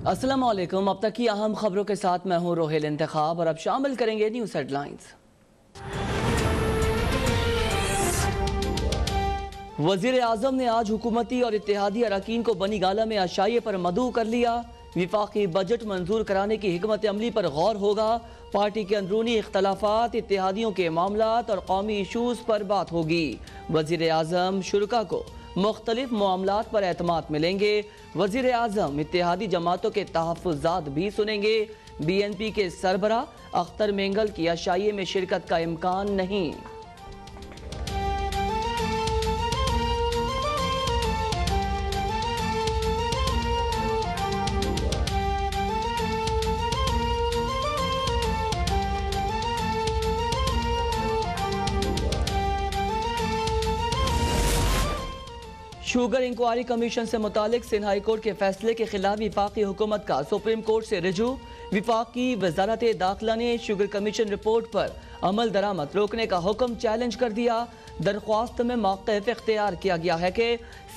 अस्सलाम वालेकुम। अब तक की अहम खबरों के साथ मैं हूं रोहिल इंतखाब और अब शामिल करेंगे न्यूज़ हेडलाइंस। वज़ीर आज़म ने आज हुकूमती और इत्तेहादी अरकान को बनी गाला में अशाये पर मदऊ कर लिया। विफाकी बजट मंजूर कराने की हिकमत अमली पर गौर होगा। पार्टी के अंदरूनी इख्तलाफात, इत्तेहादियों के मामलात और कौमी इशूज़ पर बात होगी। वज़ीर आज़म शुरका को मुख्तलिफ मामलात पर एतमाद मिलेंगे। वज़ीर आज़म इत्तेहादी जमातों के तहफ़्फ़ुज़ात भी सुनेंगे। BNP के सरबरा अख्तर मेंगल की अशाये में शिरकत का इम्कान नहीं। शुगर इंक्वायरी कमीशन से मुतालिक सिंध हाई कोर्ट के फैसले के खिलाफ विफाकी हुकूमत का सुप्रीम कोर्ट से रिजू। विफाकी वजारत दाखिला ने शुगर कमीशन रिपोर्ट पर अमल दरामद रोकने का हुक्म चैलेंज कर दिया। दरख्वास्त में मौक़िफ़ इख्तियार किया गया है कि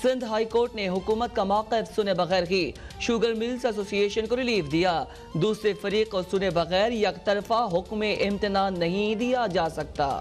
सिंध हाई कोर्ट ने हुकूमत का मौक़िफ़ सुने बगैर ही शुगर मिल्स एसोसिएशन को रिलीफ दिया। दूसरे फरीक को सुने बगैर यकतरफा हुक्म इम्तना नहीं दिया जा सकता।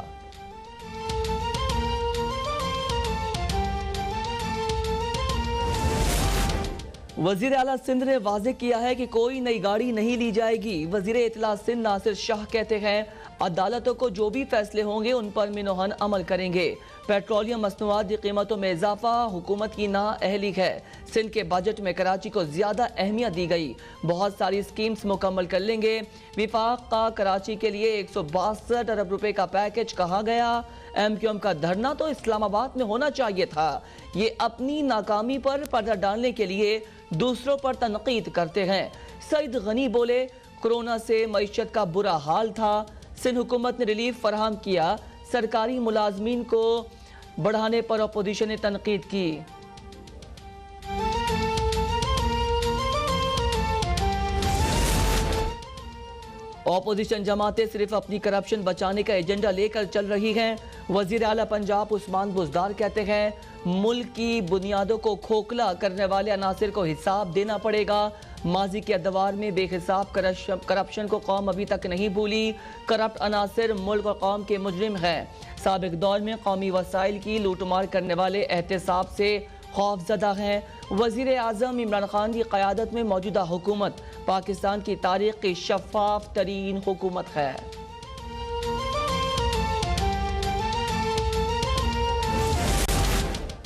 वज़ीर आला सिंध ने वाज़ेह किया है कि कोई नई गाड़ी नहीं ली जाएगी। वज़ीर इत्तला सिंध नासिर शाह कहते हैं अदालतों को जो भी फैसले होंगे उन पर मिनोहन अमल करेंगे। पेट्रोलियम मसनूआत की कीमतों में इजाफा हुकूमत की नाअहली है। सिंध के बजट में कराची को ज्यादा अहमियत दी गई। बहुत सारी स्कीम्स मुकम्मल कर लेंगे। विफाक का कराची के लिए 162 अरब रुपए का पैकेज कहा गया। MQM का धरना तो इस्लामाबाद में होना चाहिए था। ये अपनी नाकामी पर पर्दा डालने के लिए दूसरों पर तनकीद करते हैं। सईद गनी बोले कोरोना से मईशत का बुरा हाल था। सिंध हुकूमत ने रिलीफ फराहम किया। सरकारी मुलाजमीन को बढ़ाने पर अपोजिशन ने तनकीद की। अपोजिशन जमातें सिर्फ अपनी करप्शन बचाने का एजेंडा लेकर चल रही हैं। वजीर आला पंजाब उस्मान बुज़दार कहते हैं मुल्क की बुनियादों को खोखला करने वाले अनासिर को हिसाब देना पड़ेगा। माजी के अदवार में बेहिसाब करप्शन को कौम अभी तक नहीं भूली। करप्ट अनासिर मुल्क और कौम के मुजरिम हैं। साबिक दौर में कौमी वसाइल की लूटमार करने वाले एहतसाब से खौफजदा हैं। वज़ीर आज़म इमरान खान की क़यादत में मौजूदा हुकूमत पाकिस्तान की तारीख की शफ़ाफ तरीन हुकूमत है।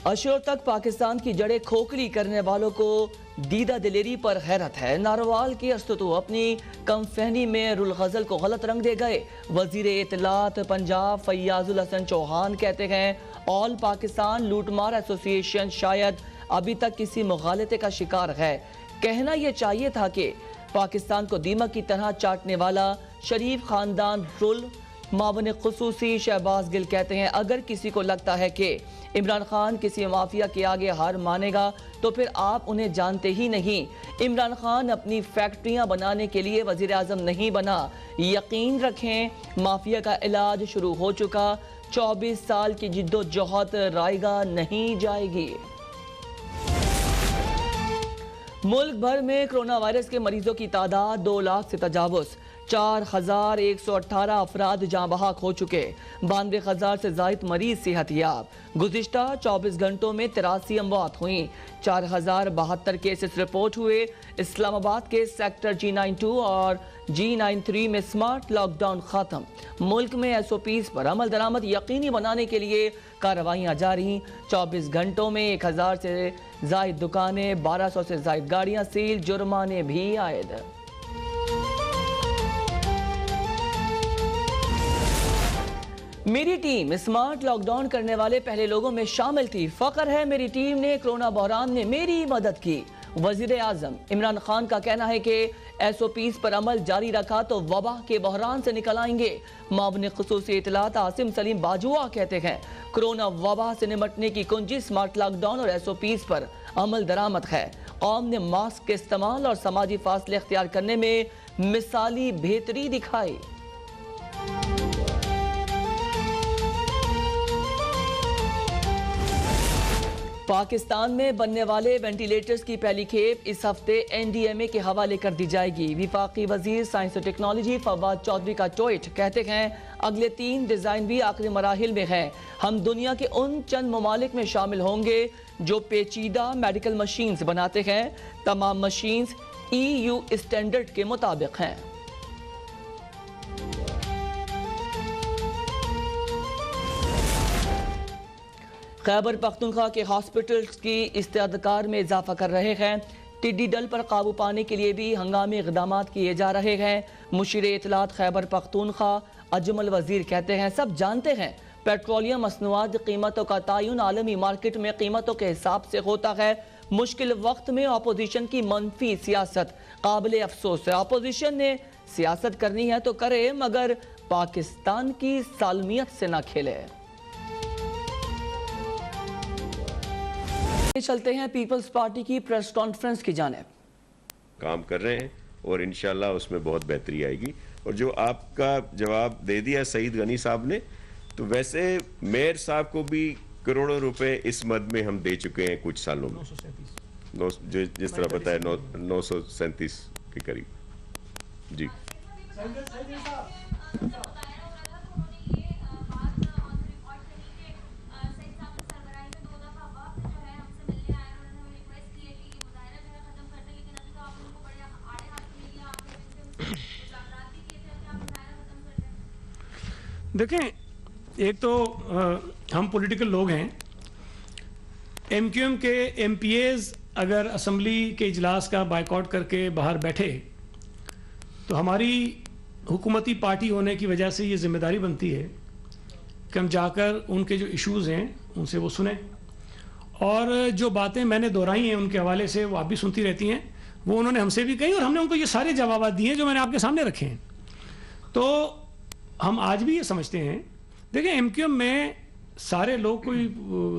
अशूर तक पाकिस्तान की जड़ें खोखली करने वालों को दीदा दिलेरी पर हैरत है। नारोवाल के अस्तु अपनी कम फहमी में रुल गजल को गलत रंग दे गए। वजीर इत्तलात पंजाब फैयाजुल हसन चौहान कहते हैं ऑल पाकिस्तान लूटमार एसोसिएशन शायद अभी तक किसी मुगालते का शिकार है। कहना यह चाहिए था कि पाकिस्तान को दीमक की तरह चाटने वाला शरीफ खानदान रुल मावन खुसूसी शहबाज गिल कहते हैं अगर किसी को लगता है कि इमरान खान किसी माफिया के आगे हार मानेगा तो फिर आप उन्हें जानते ही नहीं। इमरान खान अपनी फैक्ट्रियां बनाने के लिए वजीर आजम नहीं बना। यकीन रखें माफिया का इलाज शुरू हो चुका। 24 साल की जिद्दोजहद रायगा नहीं जाएगी। मुल्क भर में कोरोना वायरस के मरीजों की तादाद 2 लाख से तजावुज। 4118 अफराद जाँ बहक हो चुके। 92,000 से जायद मरीज सेहतयाब। गुज़िश्ता 24 घंटों में 83 अमवात हुई। 4072 केसेस रिपोर्ट हुए। इस्लामाबाद के सेक्टर G92 और G93 में स्मार्ट लॉकडाउन खत्म। मुल्क में SOPs पर अमल दरामद यकीनी बनाने के लिए कार्रवाइयाँ जारी। 24 घंटों में 1000 से जायद दुकानें, 1200 से जायद गाड़ियाँ सील, जुर्माने भी आयद। मेरी टीम स्मार्ट लॉकडाउन करने वाले पहले लोगों में शामिल थी। फख्र है मेरी टीम ने कोरोना बहरान में मेरी मदद की। वजीर आजम इमरान खान का कहना है कि SOPs पर अमल जारी रखा तो वबा के बहरान से निकल आएंगे। मामून खुसूसी इत्तलात आसिम सलीम बाजुआ कहते हैं कोरोना वबा से निमटने की कुंजी स्मार्ट लॉकडाउन और SOPs पर अमल दरामद है। कौम ने मास्क के इस्तेमाल और समाजी फासले इख्तियार करने में मिसाली बेहतरी दिखाई। पाकिस्तान में बनने वाले वेंटिलेटर्स की पहली खेप इस हफ्ते NDMA के हवाले कर दी जाएगी। विफाकी वजीर साइंस और टेक्नोलॉजी फवाद चौधरी का ट्वीट कहते हैं, अगले 3 डिज़ाइन भी आखिरी मराहिल में हैं। हम दुनिया के उन चंद ममालिक में शामिल होंगे जो पेचीदा मेडिकल मशीन्स बनाते हैं। तमाम मशीन्स EU स्टैंडर्ड के मुताबिक हैं। खैबर पख्तूनख्वा के हॉस्पिटल्स की इस्तेदाद में इजाफा कर रहे हैं। टिड्डी दल पर काबू पाने के लिए भी हंगामी इक़दाम किए जा रहे हैं। मुशीर इत्तलात खैबर पख्तूनख्वा अजमल वजीर कहते हैं, सब जानते हैं पेट्रोलियम मसनूआत कीमतों का तयन आलमी मार्केट में कीमतों के हिसाब से होता है। मुश्किल वक्त में अपोजिशन की मनफी सियासत काबिल अफसोस है। अपोजिशन ने सियासत करनी है तो करे, मगर पाकिस्तान की सालमियत से ना खेले। चलते हैं पीपल्स पार्टी की प्रेस कॉन्फ्रेंस की जानिब। काम कर रहे हैं और इंशाल्लाह उसमें बहुत बेहतरी आएगी। और जो आपका जवाब दे दिया सईद गनी साहब ने, तो वैसे मेयर साहब को भी करोड़ों रुपए इस मद में हम दे चुके हैं कुछ सालों में। 937 जिस तरह बताया 937 के करीब। जी देखें, एक तो हम पॉलिटिकल लोग हैं। MQM के MPAs अगर असम्बली के इजलास का बायकॉट करके बाहर बैठे तो हमारी हुकूमती पार्टी होने की वजह से ये जिम्मेदारी बनती है कि हम जाकर उनके जो इश्यूज़ हैं उनसे वो सुने, और जो बातें मैंने दोहराई हैं उनके हवाले से वो आप भी सुनती रहती हैं, वो उन्होंने हमसे भी कही और हमने उनको ये सारे जवाब दिए हैं जो मैंने आपके सामने रखे हैं। तो हम आज भी ये समझते हैं, देखिए MQM में सारे लोग कोई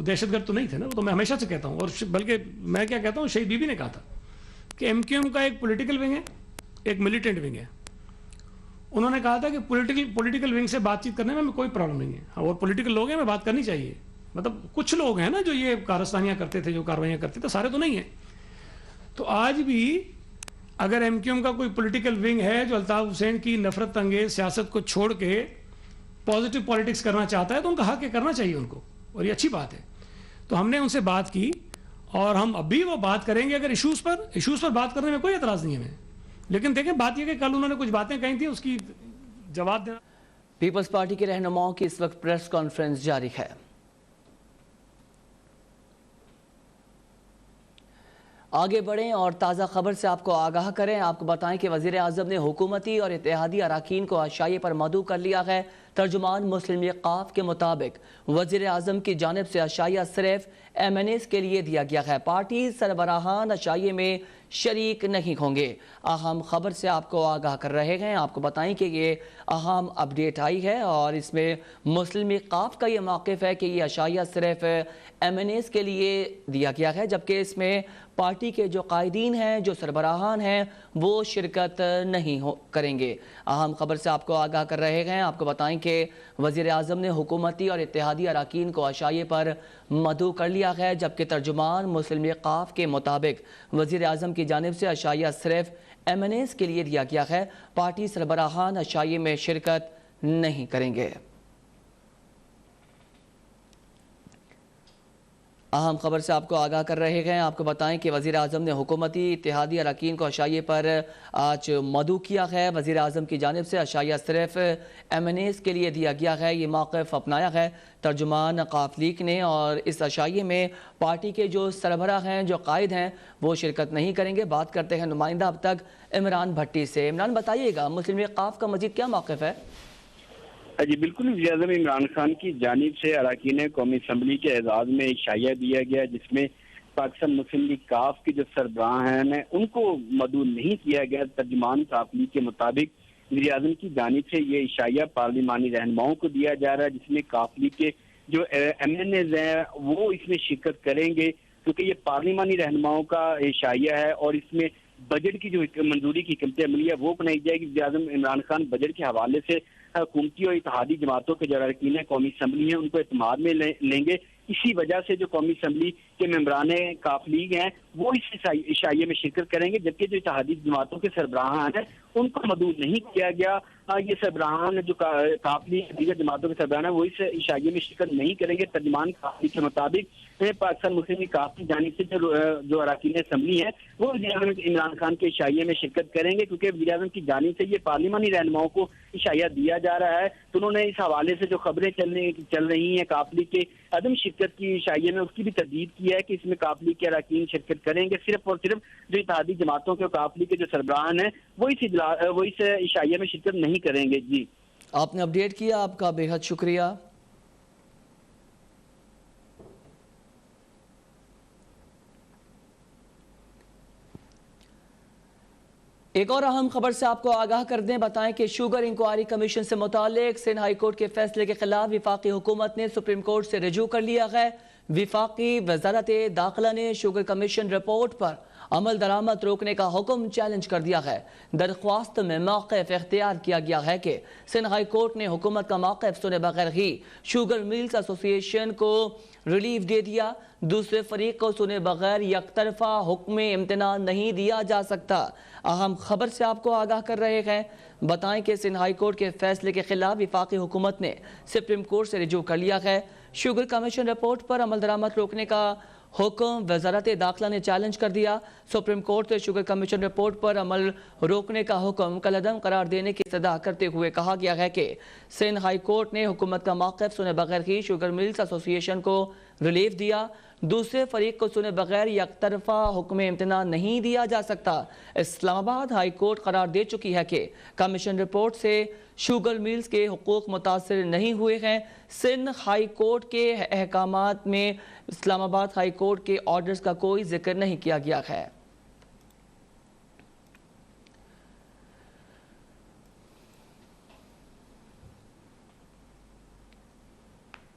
दहशतगर्द तो नहीं थे ना, वो तो मैं हमेशा से कहता हूँ। और बल्कि मैं क्या कहता हूँ, शहीद बीबी ने कहा था कि MQM का एक पॉलिटिकल विंग है, एक मिलिटेंट विंग है। उन्होंने कहा था कि पॉलिटिकल विंग से बातचीत करने में कोई प्रॉब्लम नहीं है, और पॉलिटिकल लोग हैं, में बात करनी चाहिए। मतलब कुछ लोग हैं ना जो ये कारस्तानियाँ करते थे, जो कार्रवाइयाँ करते थे, सारे तो नहीं है। तो आज भी अगर MQM का कोई पॉलिटिकल विंग है जो अल्ताफ हुसैन की नफरत अंगेज सियासत को छोड़ के पॉजिटिव पॉलिटिक्स करना चाहता है, तो उनका हक है, करना चाहिए उनको, और ये अच्छी बात है। तो हमने उनसे बात की और हम अभी वो बात करेंगे। अगर इश्यूज़ पर बात करने में कोई एतराज़ नहीं है हमें, लेकिन देखें बात यह कि कल उन्होंने कुछ बातें कही थी, उसकी जवाब देना। पीपल्स पार्टी के रहनुमाओं की इस वक्त प्रेस कॉन्फ्रेंस जारी है। आगे बढ़ें और ताज़ा खबर से आपको आगाह करें। आपको बताएं कि वज़ीर आज़म ने हुकूमती और इत्तेहादी अरकान को आशाये पर मदऊ कर लिया है। तर्जुमान मुस्लिम लीग क़ाफ के मुताबिक वज़ीर आज़म की जानिब से आशाया सिर्फ MNAs के लिए दिया गया है। पार्टी सरबराहान आशाये में शरीक नहीं होंगे। अहम खबर से आपको आगाह कर रहे हैं। आपको बताएं कि ये अहम अपडेट आई है और इसमें मुस्लिम लीग क़ाफ का ये मौक़िफ़ है कि ये आशाया सिर्फ MNAs के लिए दिया गया है, जबकि इसमें पार्टी के जो कायदीन हैं, जो सरबराहान हैं, वो शिरकत नहीं करेंगे। अहम खबर से आपको आगाह कर रहे हैं। आपको बताएं कि वज़ीर आज़म ने हुकूमती और इत्तेहादी अरकान को आशाये पर मदऊ कर लिया है, जबकि तर्जुमान मुस्लिम लीग क़ाफ के मुताबिक वज़ीर आज़म की जानिब से आशाया सिर्फ MNAs के लिए दिया गया है। पार्टी सरबराहान आशाये में शिरकत नहीं करेंगे। अहम खबर से आपको आगाह कर रहे हैं। आपको बताएं कि वज़ीर आज़म ने हुकूमती इत्तेहादी अरकान को आशाये पर आज मदऊ किया है। वज़ीर आज़म की जानिब से आशाया सिर्फ MNAs के लिए दिया गया है, ये मौक़िफ़ अपनाया है तर्जुमान क़ाफ लीग ने, और इस आशाये में पार्टी के जो सरबराह हैं, जो कायद हैं, वो शिरकत नहीं करेंगे। बात करते हैं नुमाइंदा अब तक इमरान भट्टी से। इमरान, बताइएगा मुस्लिम लीग क़ाफ का मज़ीद क्या मौक़िफ़ है? जी बिल्कुल, वज़ीर-ए-आज़म इमरान खान की जानिब से अरकान कौमी असम्बली के एजाज़ में एक शाया दिया गया, जिसमें पाकिस्तान मुस्लिम लीग क़ाफ के जो सरबराह हैं उनको मदऊ नहीं किया गया। तर्जुमान क़ाफ लीग के मुताबिक वज़ीर-ए-आज़म की जानिब से ये इशाया पार्लिमानी रहनुमाओं को दिया जा रहा है, जिसमें क़ाफ लीग के जो MNAs हैं वो इसमें शिरकत करेंगे, क्योंकि ये पार्लिमानी रहनुमाओं का इशाया है और इसमें बजट की जो मंजूरी की हिकमत अमली है वो बनाई जाएगी। वज़ीर-ए-आज़म इमरान खान बजट के हवाले से हुकूमती और इत्तेहादी जमातों के जो अरकान कौमी असम्बली हैं उनको एतमाद में लेंगे। इसी वजह से जो कौमी असम्बली के मेंबरान काफ लीग हैं वो इस इशाइये में शिरकत करेंगे, जबकि जो इत्तेहादी जमातों के सरबराहान हैं उनको मदऊद नहीं किया गया। ये सरबराहान जो काफ लीग दीगर जमातों के सरबराहान है वो इस इशाइये में शिरकत नहीं करेंगे। तर्जुमान काफ लीग के मुताबिक पाकिस्तान मुस्लिम लीग काफ की जानिब से जो अरकान असम्बली है वो वज़ीर-ए-आज़म इमरान खान के इशाइये में शिरकत करेंगे, क्योंकि वज़ीर-ए-आज़म की जानिब से ये पार्लिमानी रहनुमाओं को इशाइया दिया जा रहा है। तो उन्होंने इस हवाले से जो खबरें चल रही हैं काफ लीग के अदम शिरकत की इशाइये में, उसकी भी तरदीद की है कि इसमें काफ लीग के अरकान शिरकत करेंगे। सिर्फ और सिर्फ जो इत्तेहादी जमातों के काफ लीग के जो सरबराहान है वो इस इशाइये में शिरकत नहीं करेंगे। जी, आपने अपडेट किया, आपका बेहद शुक्रिया। एक और अहम खबर से आपको आगाह कर दें, बताएं कि शुगर इंक्वायरी कमीशन से मुतालिक सिंध हाई कोर्ट के फैसले के खिलाफ विफाकी हुकूमत ने सुप्रीम कोर्ट से रजू कर लिया है। विफाकी वजारत दाखिला ने शुगर कमीशन रिपोर्ट पर अमल दरामद रोकने का हुक्म चैलेंज कर दिया है। दरख्वास्त में मौक़िफ़ इख्तियार किया गया है कि सिंध हाई कोर्ट ने हुकूमत का मौक़िफ़ सुने बगैर ही शुगर मिल्स एसोसिएशन को रिलीफ दे दिया। दूसरे फरीक को सुने बगैर यकतरफा हुक्म इम्तना नहीं दिया जा सकता। अहम खबर से आपको आगाह कर रहे हैं, बताएं कि सिंध हाई कोर्ट के फैसले के खिलाफ विफाकी हुकूमत ने सुप्रीम कोर्ट से रजू कर लिया है। शुगर कमीशन रिपोर्ट पर अमल दरामद रोकने का हुक्म वजारत दाखिला ने चैलेंज कर दिया। सुप्रीम कोर्ट से शुगर कमीशन रिपोर्ट पर अमल रोकने का हुक्म कलअदम करार देने की इस्तदा करते हुए कहा गया है कि सिंध हाई कोर्ट ने हुकूमत का मौक़िफ़ सुने बगैर ही शुगर मिल्स एसोसिएशन को रिलीफ दिया। दूसरे फरीक को सुने बगैर यकतरफा हुक्म इम्तना नहीं दिया जा सकता। इस्लामाबाद हाई कोर्ट करार दे चुकी है कि कमीशन रिपोर्ट से शुगर मिल्स के हुकूक मुतासर नहीं हुए हैं। सिंध हाई कोर्ट के अहकामात में इस्लामाबाद हाई कोर्ट के ऑर्डर्स का कोई जिक्र नहीं किया गया है।